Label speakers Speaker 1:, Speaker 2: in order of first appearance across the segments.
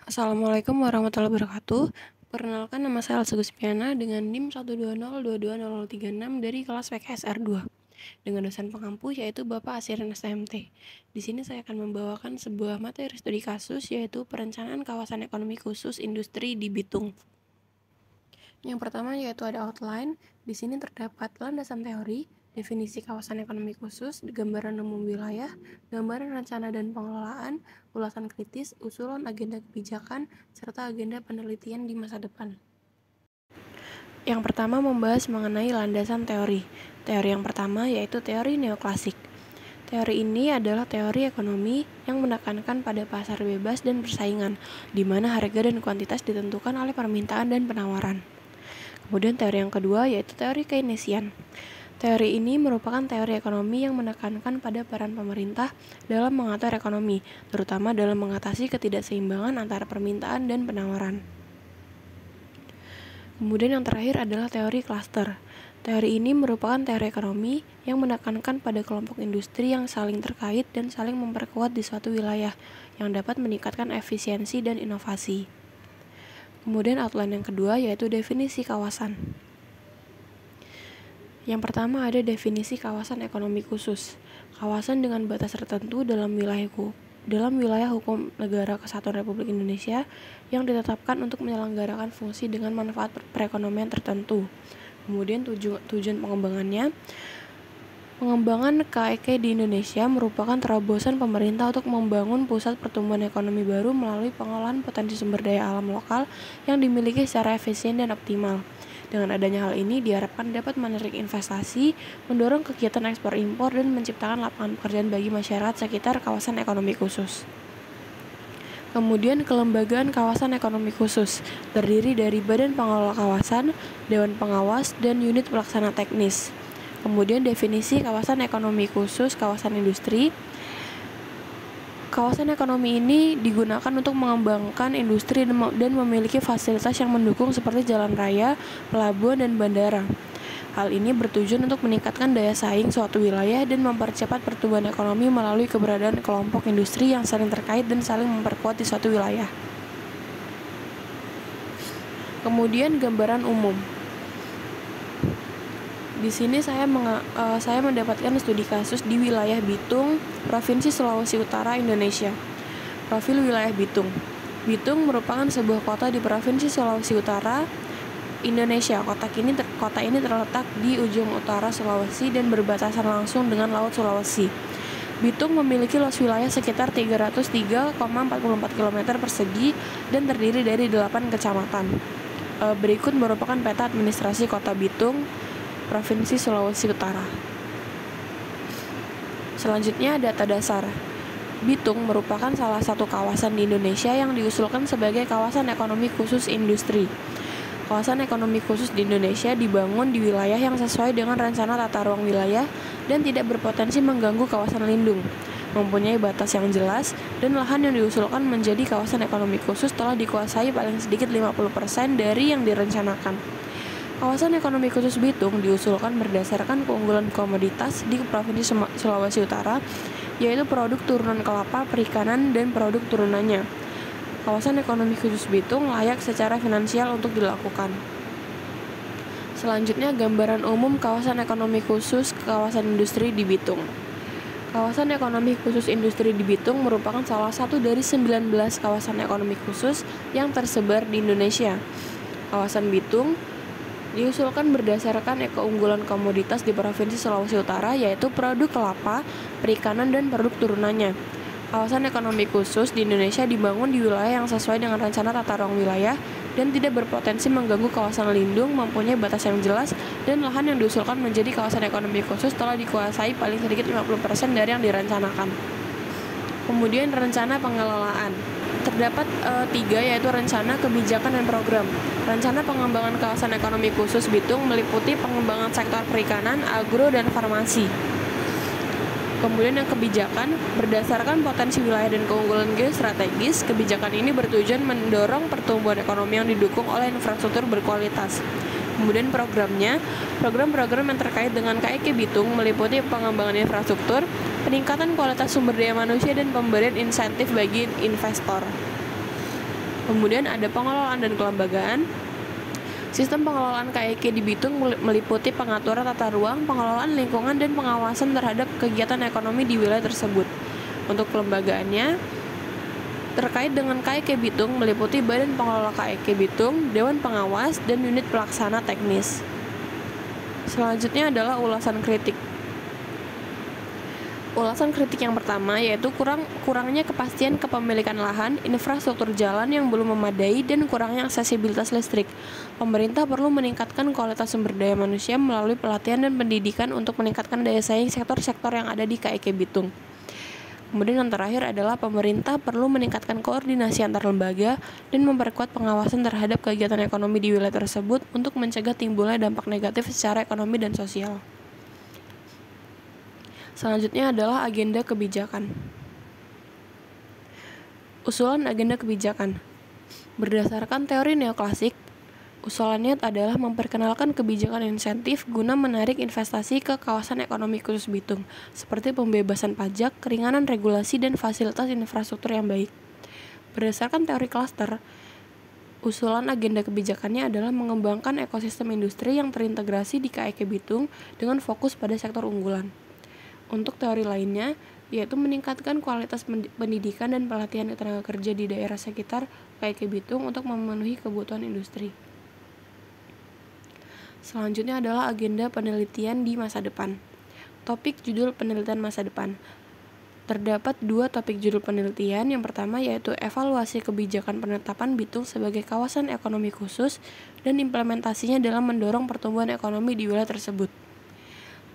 Speaker 1: Assalamualaikum warahmatullahi wabarakatuh. Perkenalkan, nama saya Elsa Guspiana dengan NIM 120220036 dari kelas PKSR 2 dengan dosen pengampu yaitu Bapak Asirin STMT. Di sini saya akan membawakan sebuah materi studi kasus yaitu perencanaan kawasan ekonomi khusus industri di Bitung. Yang pertama yaitu ada outline. Di sini terdapat landasan teori, definisi kawasan ekonomi khusus, gambaran umum wilayah, gambaran rencana dan pengelolaan, ulasan kritis, usulan agenda kebijakan, serta agenda penelitian di masa depan. Yang pertama membahas mengenai landasan teori. Teori yang pertama yaitu teori neoklasik. Teori ini adalah teori ekonomi yang menekankan pada pasar bebas dan persaingan, di mana harga dan kuantitas ditentukan oleh permintaan dan penawaran. Kemudian teori yang kedua yaitu teori Keynesian. Teori ini merupakan teori ekonomi yang menekankan pada peran pemerintah dalam mengatur ekonomi, terutama dalam mengatasi ketidakseimbangan antara permintaan dan penawaran. Kemudian yang terakhir adalah teori klaster. Teori ini merupakan teori ekonomi yang menekankan pada kelompok industri yang saling terkait dan saling memperkuat di suatu wilayah, yang dapat meningkatkan efisiensi dan inovasi. Kemudian outline yang kedua yaitu definisi kawasan. Yang pertama ada definisi kawasan ekonomi khusus. Kawasan dengan batas tertentu dalam wilayah hukum Negara Kesatuan Republik Indonesia yang ditetapkan untuk menyelenggarakan fungsi dengan manfaat perekonomian tertentu. Kemudian tujuan pengembangannya. Pengembangan KEK di Indonesia merupakan terobosan pemerintah untuk membangun pusat pertumbuhan ekonomi baru melalui pengolahan potensi sumber daya alam lokal yang dimiliki secara efisien dan optimal. Dengan adanya hal ini diharapkan dapat menarik investasi, mendorong kegiatan ekspor impor, dan menciptakan lapangan pekerjaan bagi masyarakat sekitar kawasan ekonomi khusus. Kemudian kelembagaan kawasan ekonomi khusus terdiri dari Badan Pengelola Kawasan, Dewan Pengawas, dan unit pelaksana teknis. Kemudian definisi kawasan ekonomi khusus kawasan industri. Kawasan ekonomi ini digunakan untuk mengembangkan industri dan memiliki fasilitas yang mendukung seperti jalan raya, pelabuhan, dan bandara. Hal ini bertujuan untuk meningkatkan daya saing suatu wilayah dan mempercepat pertumbuhan ekonomi melalui keberadaan kelompok industri yang saling terkait dan saling memperkuat di suatu wilayah. Kemudian gambaran umum. Di sini saya mendapatkan studi kasus di wilayah Bitung, Provinsi Sulawesi Utara, Indonesia. Profil wilayah Bitung. Bitung merupakan sebuah kota di Provinsi Sulawesi Utara, Indonesia. Kota ini terletak di ujung utara Sulawesi dan berbatasan langsung dengan Laut Sulawesi. Bitung memiliki luas wilayah sekitar 303,44 km persegi dan terdiri dari 8 kecamatan. Berikut merupakan peta administrasi Kota Bitung, Provinsi Sulawesi Utara. Selanjutnya data dasar. Bitung merupakan salah satu kawasan di Indonesia yang diusulkan sebagai kawasan ekonomi khusus industri. Kawasan ekonomi khusus di Indonesia dibangun di wilayah yang sesuai dengan rencana tata ruang wilayah dan tidak berpotensi mengganggu kawasan lindung, mempunyai batas yang jelas, dan lahan yang diusulkan menjadi kawasan ekonomi khusus telah dikuasai paling sedikit 50% dari yang direncanakan. Kawasan ekonomi khusus Bitung diusulkan berdasarkan keunggulan komoditas di Provinsi Sulawesi Utara, yaitu produk turunan kelapa, perikanan, dan produk turunannya. Kawasan ekonomi khusus Bitung layak secara finansial untuk dilakukan. Selanjutnya gambaran umum kawasan ekonomi khusus kawasan industri di Bitung. Kawasan ekonomi khusus industri di Bitung merupakan salah satu dari 19 kawasan ekonomi khusus yang tersebar di Indonesia. Kawasan Bitung diusulkan berdasarkan keunggulan komoditas di Provinsi Sulawesi Utara, yaitu produk kelapa, perikanan, dan produk turunannya. Kawasan ekonomi khusus di Indonesia dibangun di wilayah yang sesuai dengan rencana tata ruang wilayah dan tidak berpotensi mengganggu kawasan lindung, mempunyai batas yang jelas, dan lahan yang diusulkan menjadi kawasan ekonomi khusus telah dikuasai paling sedikit 50% dari yang direncanakan. Kemudian rencana pengelolaan. Terdapat 3, yaitu rencana, kebijakan, dan program. Rencana pengembangan kawasan ekonomi khusus Bitung meliputi pengembangan sektor perikanan, agro, dan farmasi. Kemudian yang kebijakan, berdasarkan potensi wilayah dan keunggulan geostrategis, kebijakan ini bertujuan mendorong pertumbuhan ekonomi yang didukung oleh infrastruktur berkualitas. Kemudian programnya, program-program yang terkait dengan KEK Bitung meliputi pengembangan infrastruktur, peningkatan kualitas sumber daya manusia, dan pemberian insentif bagi investor. Kemudian ada pengelolaan dan kelembagaan. Sistem pengelolaan KIK di Bitung meliputi pengaturan tata ruang, pengelolaan lingkungan, dan pengawasan terhadap kegiatan ekonomi di wilayah tersebut. Untuk kelembagaannya, terkait dengan KIK Bitung meliputi Badan Pengelola KIK Bitung, Dewan Pengawas, dan unit pelaksana teknis. Selanjutnya adalah ulasan kritik. Ulasan kritik yang pertama yaitu kurangnya kepastian kepemilikan lahan, infrastruktur jalan yang belum memadai, dan kurangnya aksesibilitas listrik. Pemerintah perlu meningkatkan kualitas sumber daya manusia melalui pelatihan dan pendidikan untuk meningkatkan daya saing sektor-sektor yang ada di KIK Bitung. Kemudian yang terakhir adalah pemerintah perlu meningkatkan koordinasi antar lembaga dan memperkuat pengawasan terhadap kegiatan ekonomi di wilayah tersebut untuk mencegah timbulnya dampak negatif secara ekonomi dan sosial. Selanjutnya adalah agenda kebijakan. Usulan agenda kebijakan. Berdasarkan teori neoklasik, usulannya adalah memperkenalkan kebijakan insentif guna menarik investasi ke kawasan ekonomi khusus Bitung, seperti pembebasan pajak, keringanan regulasi, dan fasilitas infrastruktur yang baik. Berdasarkan teori klaster, usulan agenda kebijakannya adalah mengembangkan ekosistem industri yang terintegrasi di KIK Bitung dengan fokus pada sektor unggulan. Untuk teori lainnya, yaitu meningkatkan kualitas pendidikan dan pelatihan tenaga kerja di daerah sekitar KIK Bitung untuk memenuhi kebutuhan industri. Selanjutnya adalah agenda penelitian di masa depan. Topik judul penelitian masa depan. Terdapat 2 topik judul penelitian. Yang pertama yaitu evaluasi kebijakan penetapan Bitung sebagai kawasan ekonomi khusus dan implementasinya dalam mendorong pertumbuhan ekonomi di wilayah tersebut.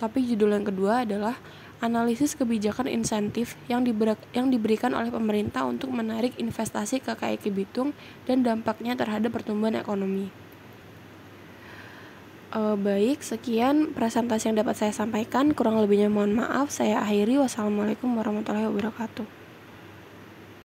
Speaker 1: Topik judul yang kedua adalah analisis kebijakan insentif yang diberikan oleh pemerintah untuk menarik investasi ke KIK Bitung dan dampaknya terhadap pertumbuhan ekonomi. Baik, sekian presentasi yang dapat saya sampaikan. Kurang lebihnya mohon maaf. Saya akhiri. Wassalamualaikum warahmatullahi wabarakatuh.